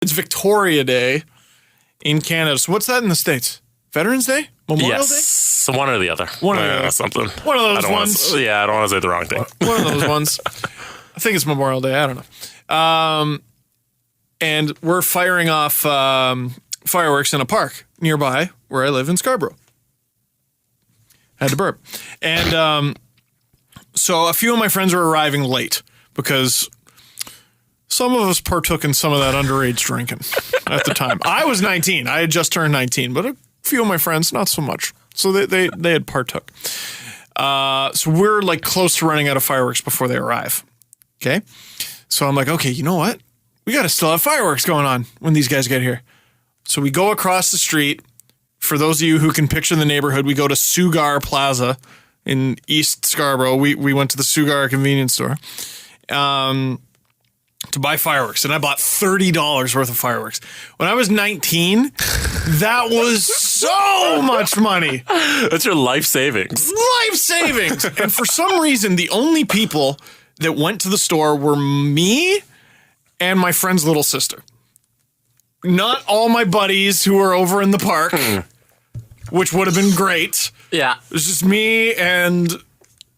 It's Victoria Day in Canada. So what's that in the States? Veterans Day? Memorial Day? So one or the other. One or the other. Something. One of those ones. I don't want to say the wrong thing. One of those ones. I think it's Memorial Day. I don't know. And we're firing off fireworks in a park nearby where I live in Scarborough. Had to burp. And so a few of my friends were arriving late because some of us partook in some of that underage drinking at the time. I was 19. I had just turned 19, but a few of my friends, not so much. So they had partook. So we're like close to running out of fireworks before they arrive. Okay. So I'm like, okay, you know what? We got to still have fireworks going on when these guys get here. So we go across the street. For those of you who can picture the neighborhood, we go to Sugar Plaza in East Scarborough. We went to the Sugar convenience store to buy fireworks. And I bought $30 worth of fireworks. When I was 19, that was so much money. That's your life savings. Life savings. And for some reason, the only people that went to the store were me and my friend's little sister. Not all my buddies who were over in the park, which would have been great. Yeah. It was just me and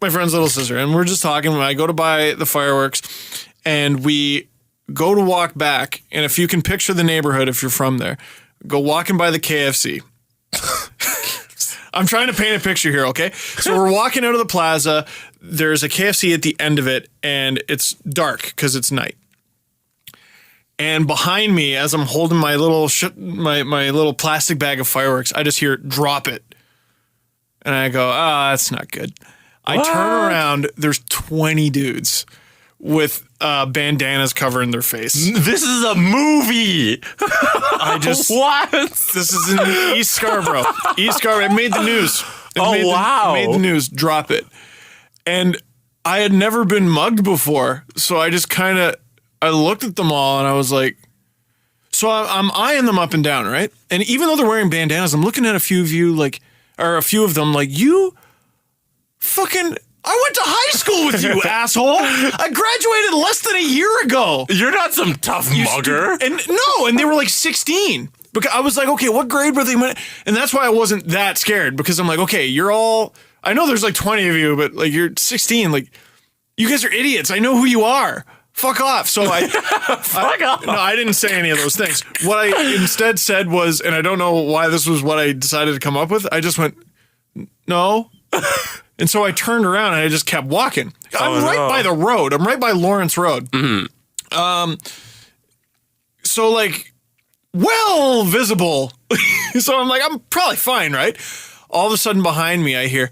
my friend's little sister. And we're just talking. I go to buy the fireworks and we go to walk back. And if you can picture the neighborhood, if you're from there, go walking by the KFC. I'm trying to paint a picture here, okay? So we're walking out of the plaza. There's a KFC at the end of it, and it's dark because it's night. And behind me, as I'm holding my little my little plastic bag of fireworks, I just hear, drop it. And I go, that's not good. I turn around, there's 20 dudes with bandanas covering their face. This is a movie. What? This is in East Scarborough. East Scarborough. It made the news. It made the news. Drop it. And I had never been mugged before, so I just I looked at them all and I was like, so I'm eyeing them up and down, right? And even though they're wearing bandanas, I'm looking at a few of them like, you fucking, I went to high school with you, asshole. I graduated less than a year ago. You're not some tough mugger. And they were like 16. Because I was like, okay, what grade were they in? And that's why I wasn't that scared, because I'm like, okay, I know there's like 20 of you, but like you're 16, like you guys are idiots. I know who you are. Fuck off. So Fuck off. No, I didn't say any of those things. What I instead said was, and I don't know why this was what I decided to come up with, I just went, no. And so I turned around and I just kept walking. I'm right by the road. I'm right by Lawrence Road. Mm-hmm. So like, well visible. So I'm like, I'm probably fine, right? All of a sudden behind me, I hear,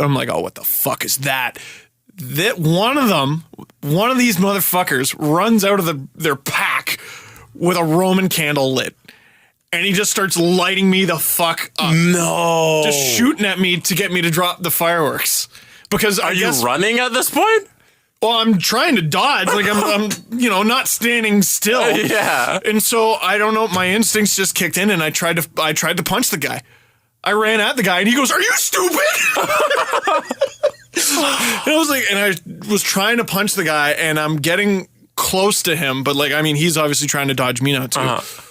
I'm like, oh, what the fuck is that? That one of these motherfuckers runs out of their pack with a Roman candle lit. And he just starts lighting me the fuck up. No. Just shooting at me to get me to drop the fireworks. Because Are you running at this point? Well, I'm trying to dodge. Like I'm not standing still. Yeah. And so I don't know. My instincts just kicked in and I tried to punch the guy. I ran at the guy and he goes, "Are you stupid?" And I was trying to punch the guy and I'm getting close to him, but like, I mean, he's obviously trying to dodge me now too. Uh-huh.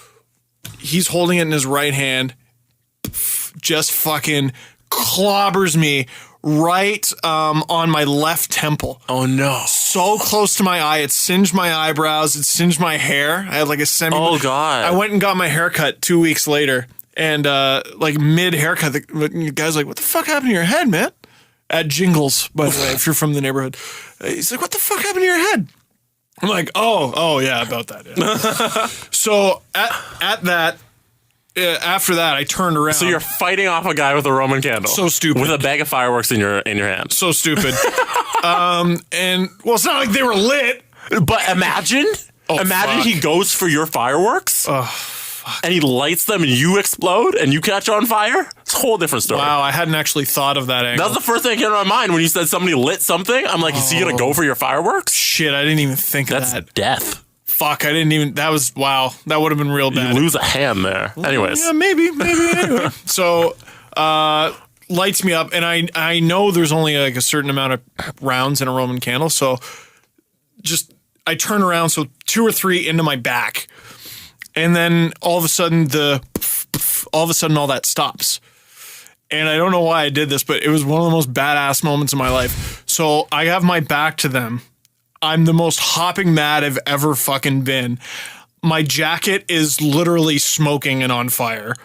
He's holding it in his right hand, just fucking clobbers me right on my left temple. Oh no. So close to my eye. It singed my eyebrows. It singed my hair. I had like a Oh God. I went and got my haircut 2 weeks later and like mid haircut, the guy's like, "What the fuck happened to your head, man?" At Jingles, by the way, if you're from the neighborhood. He's like, "What the fuck happened to your head?" I'm like, oh yeah, about that. Yeah. So at that, after that, I turned around. So you're fighting off a guy with a Roman candle. So stupid. With a bag of fireworks in your hand. So stupid. And well, it's not like they were lit. But imagine he goes for your fireworks. Oh, fuck. And he lights them and you explode and you catch on fire. It's a whole different story. Wow, I hadn't actually thought of that angle. That was the first thing that came to my mind when you said somebody lit something. I'm like, is he going to go for your fireworks? Shit, I didn't even think of that. That's death. Fuck, I didn't even, that was, wow, that would have been real bad. You lose a hand there. Anyways. Yeah, maybe anyway. So, lights me up and I know there's only like a certain amount of rounds in a Roman candle. So just I turn around, so 2 or 3 into my back. And then all of a sudden all that stops. And I don't know why I did this, but it was one of the most badass moments of my life. So I have my back to them. I'm the most hopping mad I've ever fucking been. My jacket is literally smoking and on fire.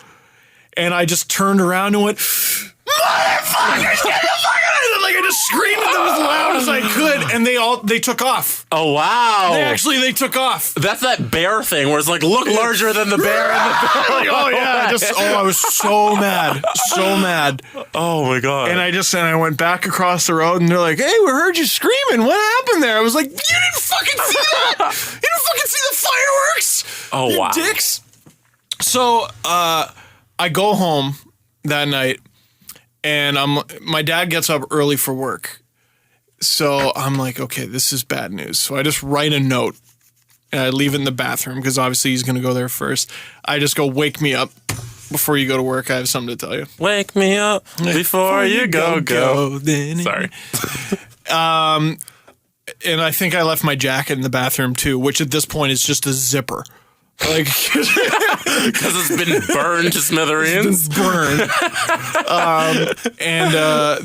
And I just turned around and went, motherfuckers, get the fuck out! Like I just screamed at them as loud as I could, and they took off. Oh wow! They took off. That's that bear thing where it's like, look larger than the bear. Oh yeah, I was so mad, so mad. Oh my god! And I went back across the road, and they're like, "Hey, we heard you screaming. What happened there?" I was like, "You didn't fucking see that! You didn't fucking see the fireworks! Oh you wow, dicks!" So I go home that night. And my dad gets up early for work. So I'm like, okay, this is bad news. So I just write a note and I leave it in the bathroom because obviously he's going to go there first. I just go, wake me up before you go to work. I have something to tell you. Wake me up before you go. Sorry. And I think I left my jacket in the bathroom too, which at this point is just a zipper. Like, because it's been burned to smithereens. It's been burned.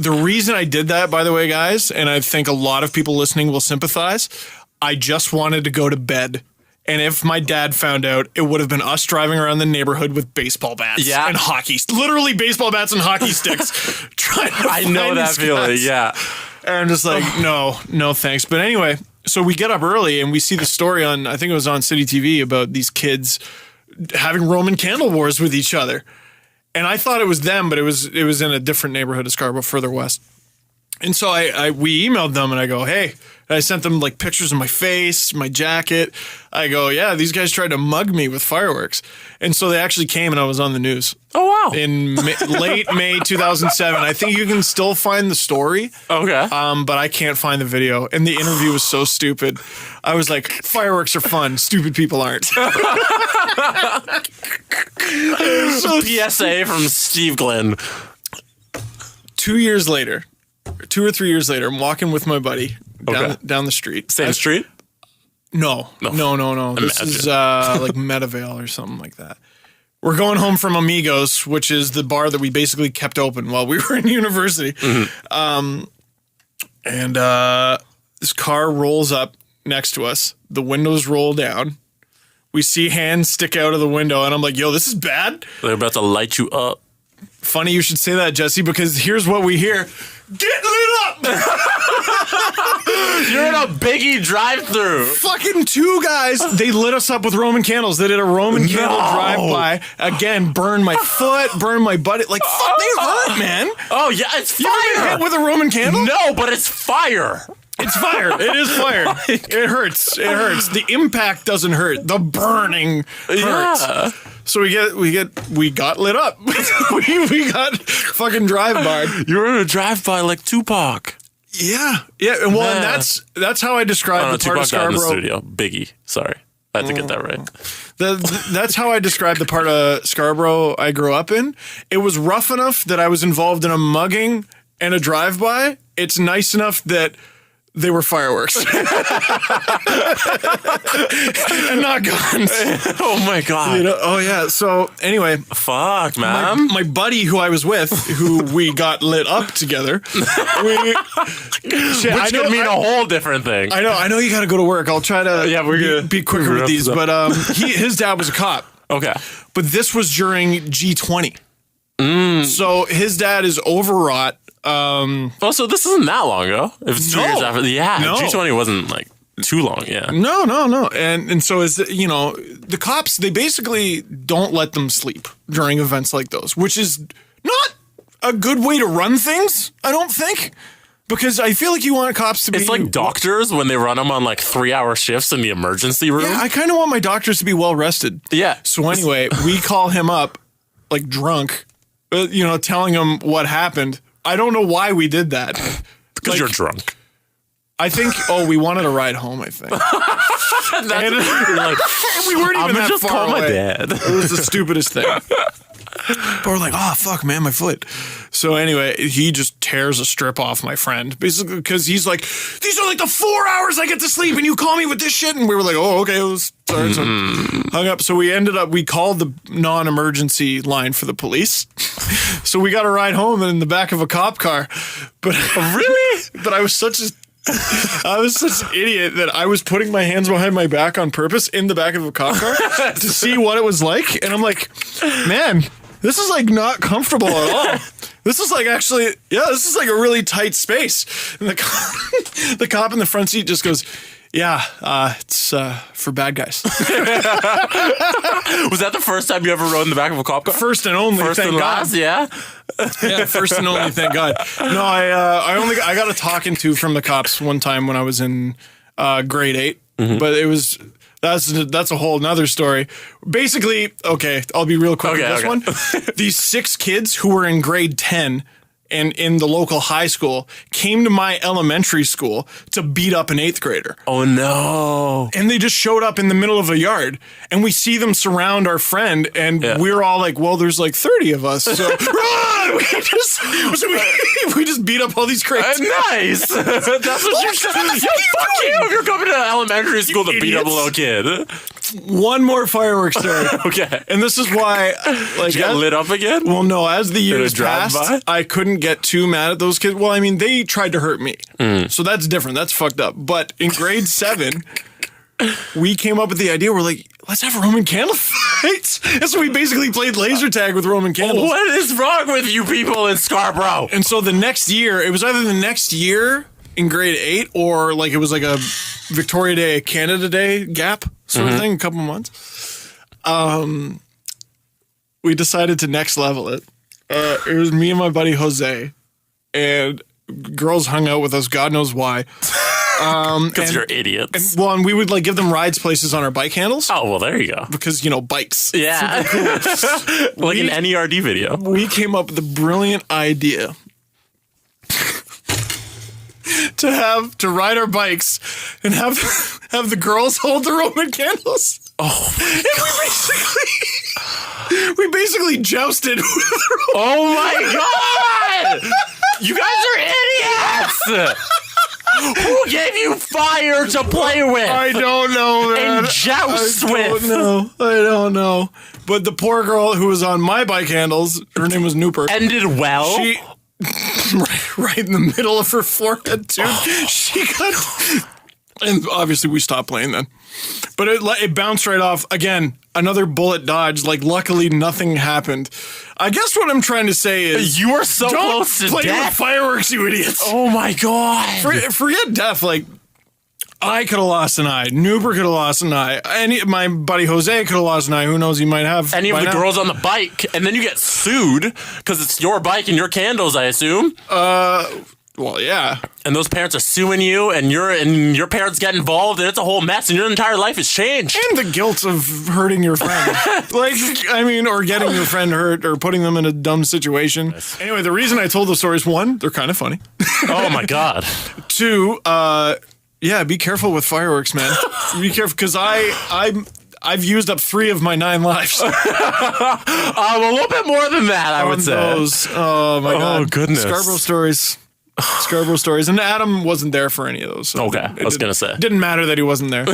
The reason I did that, by the way, guys, and I think a lot of people listening will sympathize, I just wanted to go to bed. And if my dad found out, it would have been us driving around the neighborhood with baseball bats and hockey, literally baseball bats and hockey sticks. Trying to I know that feeling, yeah. And I'm just like, no, thanks. But anyway, so we get up early and we see the story on, I think it was on City TV, about these kids having Roman candle wars with each other. And I thought it was them, but it was in a different neighborhood of Scarborough, further west. And so we emailed them and I go, hey, and I sent them like pictures of my face, my jacket. I go, yeah, these guys tried to mug me with fireworks. And so they actually came and I was on the news. Oh, wow. In late May 2007. I think you can still find the story. Okay. But I can't find the video. And the interview was so stupid. I was like, fireworks are fun. Stupid people aren't. PSA from Steve Glenn. 2 years later, 2 or 3 years later, I'm walking with my buddy down the street. Same street? No. This is like Metavale or something like that. We're going home from Amigos, which is the bar that we basically kept open while we were in university. Mm-hmm. This car rolls up next to us. The windows roll down. We see hands stick out of the window, and I'm like, yo, this is bad. They're about to light you up. Funny you should say that, Jesse, because here's what we hear. Get lit up! You're in a Biggie drive-thru. Fucking 2 guys, they lit us up with Roman candles. They did a Roman candle drive-by. Again, burned my foot, burned my butt. Like, fuck, they hurt, man. Oh, yeah, it's fire. You ever get hit with a Roman candle? No, but it's fire. It's fire. It is fire. It hurts. It hurts. The impact doesn't hurt. The burning hurts. Yeah. So we got lit up. we got fucking drive-by. You were in a drive-by like Tupac. Yeah. Well, and that's how I describe the part of Scarborough. In the studio. Biggie. Sorry. I had to get that right. That's how I describe the part of Scarborough I grew up in. It was rough enough that I was involved in a mugging and a drive-by. It's nice enough that they were fireworks. And not guns. Oh my God. Oh yeah. So anyway. Fuck, man. My buddy who I was with, who we got lit up together. Which could mean a whole different thing. I know you gotta go to work. I'll try to be quicker with these. But his dad was a cop. Okay. But this was during G20. So his dad is overwrought. So this isn't that long ago. If it's 2 years after, G20 wasn't like too long. Yeah. No. And so the cops, they basically don't let them sleep during events like those, which is not a good way to run things, I don't think. Because I feel like you want cops to be... It's like doctors when they run them on like 3-hour shifts in the emergency room. Yeah, I kind of want my doctors to be well rested. Yeah. So anyway, we call him up like drunk, telling him what happened. I don't know why we did that. Because you're drunk. I think, we wanted a ride home, I think. You're like, we weren't even that just far call away. my dad. It was the stupidest thing. But we're like, oh, fuck, man, my foot. So anyway, he just tears a strip off my friend, basically, because he's like, these are like the 4 hours I get to sleep, and you call me with this shit? And we were like, oh, okay, sorry. So hung up. So we called the non-emergency line for the police. So we got a ride home in the back of a cop car. But really? But I was such an idiot that I was putting my hands behind my back on purpose in the back of a cop car to see what it was like. And I'm like, man, this is like not comfortable at all. This is like this is like a really tight space. And the cop in the front seat just goes, yeah, it's for bad guys. Was that the first time you ever rode in the back of a cop car? First and only, first thank and God. last, yeah? Yeah, first and only, thank God. No, I got a talking to from the cops one time when I was in grade 8, but that's a whole nother story. Basically, okay, I'll be real quick with this one. These 6 kids who were in grade 10 and in the local high school came to my elementary school to beat up an 8th grader. Oh, no. And they just showed up in the middle of a yard, and we see them surround our friend, and we're all like, well, there's like 30 of us, so run! We just beat up all these crates. Nice. That's what you said. Fuck you if you're coming to elementary school to beat up a little kid. One more fireworks story. Okay. And this is why, like, Did you get lit up again? well, no, as the years drive passed, I couldn't get too mad at those kids. Well, I mean, they tried to hurt me. So that's different. That's fucked up. But in grade 7, we came up with the idea. We're like, let's have Roman candle fights. And so we basically played laser tag with Roman candles. What is wrong with you people in Scarborough? And so the next year, it was either the next year in grade 8 or like it was like a Victoria Day, Canada Day gap sort of thing, a couple months. We decided to next level it. It was me and my buddy Jose, and girls hung out with us, God knows why. Because you're idiots. And we would like give them rides places on our bike handles. Oh, well, there you go. Because, bikes. Yeah. Like an NERD video. We came up with a brilliant idea to ride our bikes and have the girls hold the Roman candles. Oh, and we basically jousted with the oh my God! You guys are idiots! Who gave you fire to play with? I don't know, man. And joust with? I don't know. But the poor girl who was on my bike handles, her name was Nooper. Ended well? She, right in the middle of her forehead, too. She got... And obviously we stopped playing then. But it bounced right off. Again, another bullet dodge. Like, luckily nothing happened. I guess what I'm trying to say is... You are so close to play death. With fireworks, you idiots. Oh, my God. Forget death. Like, I could have lost an eye. Nooper could have lost an eye. My buddy Jose could have lost an eye. Who knows? He might have. Any of the girls on the bike. And then you get sued because it's your bike and your candles, I assume. Well, yeah. And those parents are suing you, and your parents get involved, and it's a whole mess, and your entire life has changed. And the guilt of hurting your friend. Or getting your friend hurt, or putting them in a dumb situation. Anyway, the reason I told those stories, 1, they're kind of funny. Oh, my God. 2, be careful with fireworks, man. Be careful, because I've used up 3 of my 9 lives. A little bit more than that, I would say. Oh, my God. Oh, goodness. Scarborough stories. And Adam wasn't there for any of those. So okay, I was going to say. Didn't matter that he wasn't there.